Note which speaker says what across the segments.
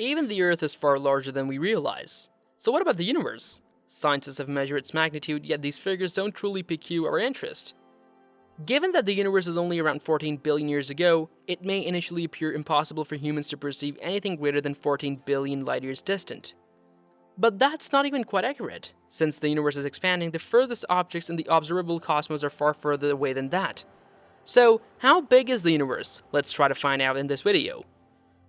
Speaker 1: Even the Earth is far larger than we realize. So what about the universe? Scientists have measured its magnitude, yet these figures don't truly pique our interest. Given that the universe is only around 14 billion years ago, it may initially appear impossible for humans to perceive anything greater than 14 billion light-years distant. But that's not even quite accurate. Since the universe is expanding, the furthest objects in the observable cosmos are far further away than that. So, how big is the universe? Let's try to find out in this video.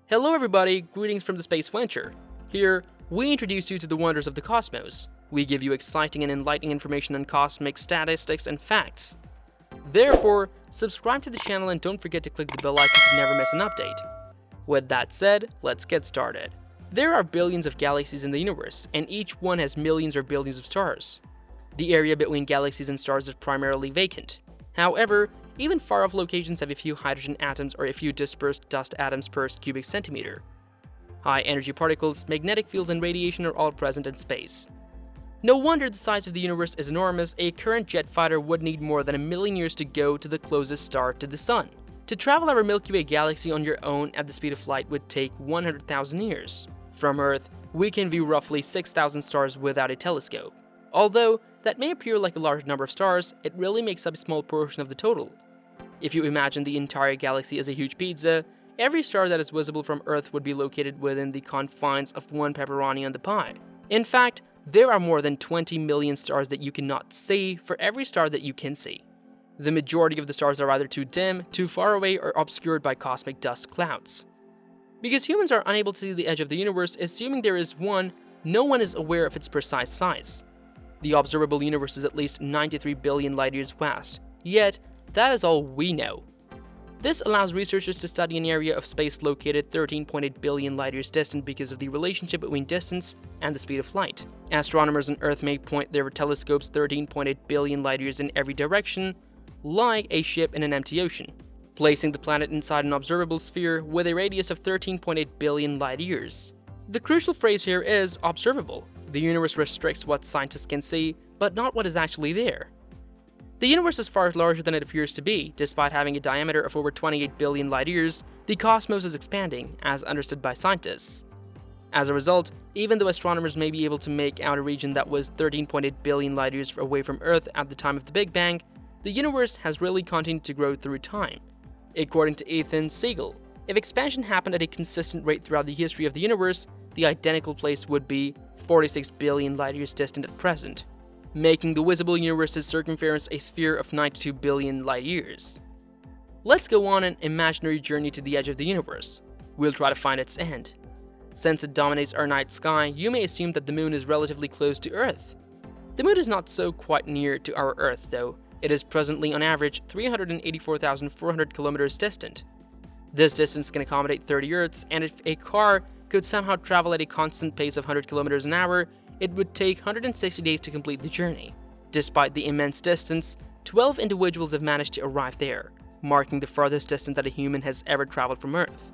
Speaker 1: Hello everybody, greetings from the Space Venture. Here, we introduce you to the wonders of the cosmos. We give you exciting and enlightening information on cosmic statistics and facts. Therefore, subscribe to the channel and don't forget to click the bell icon to never miss an update. With that said, let's get started. There are billions of galaxies in the universe, and each one has millions or billions of stars. The area between galaxies and stars is primarily vacant. However, even far-off locations have a few hydrogen atoms or a few dispersed dust atoms per cubic centimeter. High-energy particles, magnetic fields, and radiation are all present in space. No wonder the size of the universe is enormous. A current jet fighter would need more than 1 million years to go to the closest star to the Sun. To travel our Milky Way galaxy on your own at the speed of light would take 100,000 years. From Earth, we can view roughly 6,000 stars without a telescope. Although that may appear like a large number of stars, it really makes up a small portion of the total. If you imagine the entire galaxy as a huge pizza, every star that is visible from Earth would be located within the confines of one pepperoni on the pie. In fact, there are more than 20 million stars that you cannot see for every star that you can see. The majority of the stars are either too dim, too far away, or obscured by cosmic dust clouds. Because humans are unable to see the edge of the universe, assuming there is one, no one is aware of its precise size. The observable universe is at least 93 billion light-years vast, yet that is all we know. This allows researchers to study an area of space located 13.8 billion light-years distant because of the relationship between distance and the speed of light. Astronomers on Earth may point their telescopes 13.8 billion light-years in every direction, like a ship in an empty ocean, placing the planet inside an observable sphere with a radius of 13.8 billion light-years. The crucial phrase here is observable. The universe restricts what scientists can see, but not what is actually there. The universe is far larger than it appears to be. Despite having a diameter of over 28 billion light-years, the cosmos is expanding, as understood by scientists. As a result, even though astronomers may be able to make out a region that was 13.8 billion light-years away from Earth at the time of the Big Bang, the universe has really continued to grow through time. According to Ethan Siegel, if expansion happened at a consistent rate throughout the history of the universe, the identical place would be 46 billion light-years distant at present, making the visible universe's circumference a sphere of 92 billion light-years. Let's go on an imaginary journey to the edge of the universe. We'll try to find its end. Since it dominates our night sky, you may assume that the moon is relatively close to Earth. The moon is not so quite near to our Earth, though. It is presently on average 384,400 kilometers distant. This distance can accommodate 30 Earths, and if a car could somehow travel at a constant pace of 100 kilometers an hour, it would take 160 days to complete the journey. Despite the immense distance, 12 individuals have managed to arrive there, marking the farthest distance that a human has ever traveled from Earth.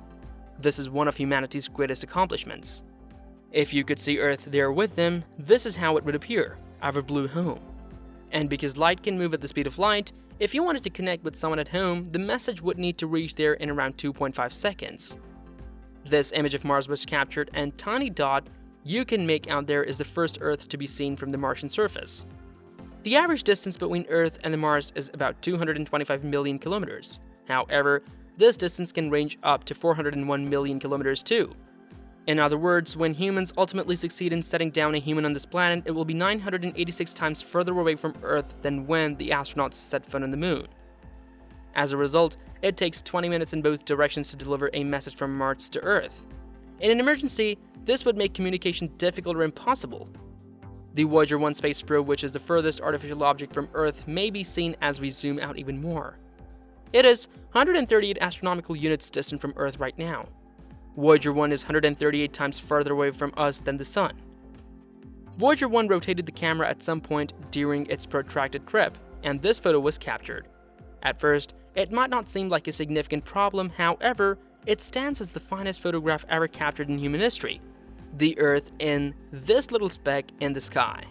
Speaker 1: This is one of humanity's greatest accomplishments. If you could see Earth there with them, this is how it would appear, our blue home. And because light can move at the speed of light, if you wanted to connect with someone at home, the message would need to reach there in around 2.5 seconds. This image of Mars was captured, and tiny dot you can make out there is the first Earth to be seen from the Martian surface. The average distance between Earth and the Mars is about 225 million kilometers. However, this distance can range up to 401 million kilometers too. In other words, when humans ultimately succeed in setting down a human on this planet, it will be 986 times further away from Earth than when the astronauts set foot on the moon. As a result, it takes 20 minutes in both directions to deliver a message from Mars to Earth. In an emergency, this would make communication difficult or impossible. The Voyager 1 space probe, which is the furthest artificial object from Earth, may be seen as we zoom out even more. It is 138 astronomical units distant from Earth right now. Voyager 1 is 138 times farther away from us than the Sun. Voyager 1 rotated the camera at some point during its protracted trip, and this photo was captured. At first, it might not seem like a significant problem, however, it stands as the finest photograph ever captured in human history. The Earth in this little speck in the sky.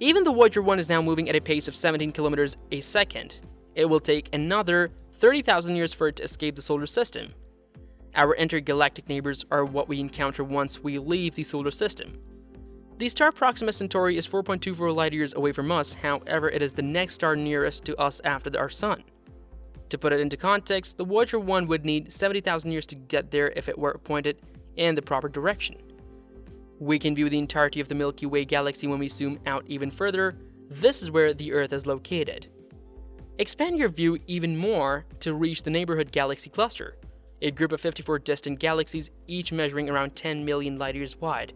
Speaker 1: Even though Voyager 1 is now moving at a pace of 17 kilometers a second, it will take another 30,000 years for it to escape the solar system. Our intergalactic neighbors are what we encounter once we leave the solar system. The star Proxima Centauri is 4.24 light-years away from us, however it is the next star nearest to us after our Sun. To put it into context, the Voyager 1 would need 70,000 years to get there if it were pointed in the proper direction. We can view the entirety of the Milky Way galaxy when we zoom out even further. This is where the Earth is located. Expand your view even more to reach the Neighborhood Galaxy Cluster, a group of 54 distant galaxies, each measuring around 10 million light-years wide.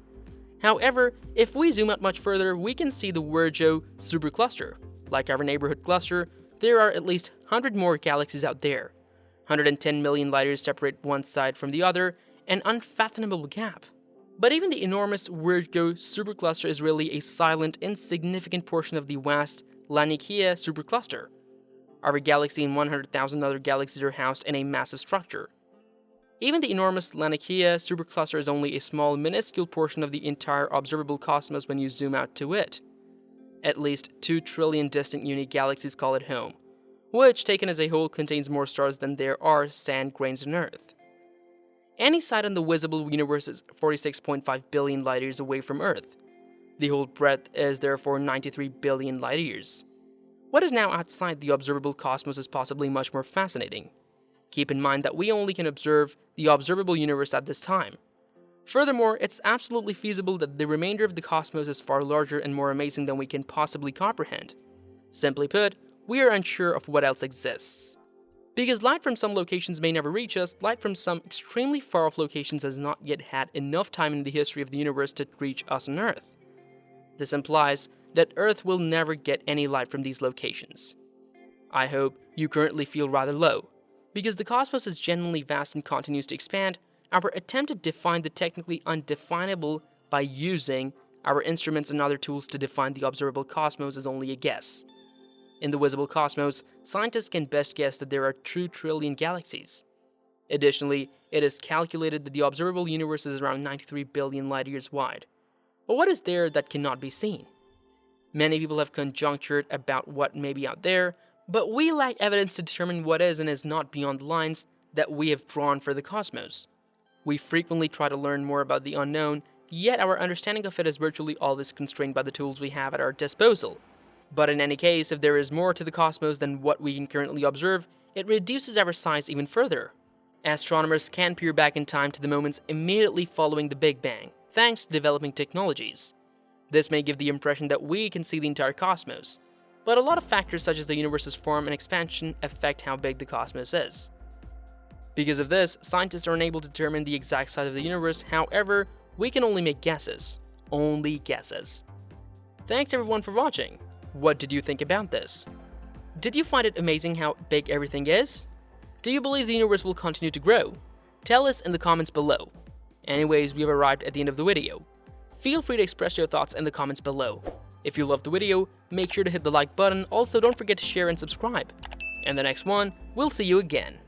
Speaker 1: However, if we zoom out much further, we can see the Virgo supercluster. Like our Neighborhood Cluster, there are at least 100 more galaxies out there. 110 million light-years separate one side from the other, an unfathomable gap. But even the enormous Virgo supercluster is really a silent, insignificant portion of the vast Laniakea supercluster. Our galaxy and 100,000 other galaxies are housed in a massive structure. Even the enormous Laniakea supercluster is only a small, minuscule portion of the entire observable cosmos when you zoom out to it. At least 2 trillion distant unique galaxies call it home, which, taken as a whole, contains more stars than there are sand grains on Earth. Any site in the visible universe is 46.5 billion light-years away from Earth. The whole breadth is therefore 93 billion light-years. What is now outside the observable cosmos is possibly much more fascinating. Keep in mind that we only can observe the observable universe at this time. Furthermore, it's absolutely feasible that the remainder of the cosmos is far larger and more amazing than we can possibly comprehend. Simply put, we are unsure of what else exists. Because light from some locations may never reach us, light from some extremely far-off locations has not yet had enough time in the history of the universe to reach us on Earth. This implies that Earth will never get any light from these locations. I hope you currently feel rather low. Because the cosmos is genuinely vast and continues to expand, our attempt to define the technically undefinable by using our instruments and other tools to define the observable cosmos is only a guess. In the visible cosmos, scientists can best guess that there are 2 trillion galaxies. Additionally, it is calculated that the observable universe is around 93 billion light-years wide. But what is there that cannot be seen? Many people have conjectured about what may be out there, but we lack evidence to determine what is and is not beyond the lines that we have drawn for the cosmos. We frequently try to learn more about the unknown, yet our understanding of it is virtually always constrained by the tools we have at our disposal. But in any case, if there is more to the cosmos than what we can currently observe, it reduces our size even further. Astronomers can peer back in time to the moments immediately following the Big Bang, thanks to developing technologies. This may give the impression that we can see the entire cosmos, but a lot of factors such as the universe's form and expansion affect how big the cosmos is. Because of this, scientists are unable to determine the exact size of the universe. However, we can only make guesses. Only guesses. Thanks everyone for watching. What did you think about this? Did you find it amazing how big everything is? Do you believe the universe will continue to grow? Tell us in the comments below. Anyways, we have arrived at the end of the video. Feel free to express your thoughts in the comments below. If you loved the video, make sure to hit the like button. Also, don't forget to share and subscribe. In the next one, we'll see you again.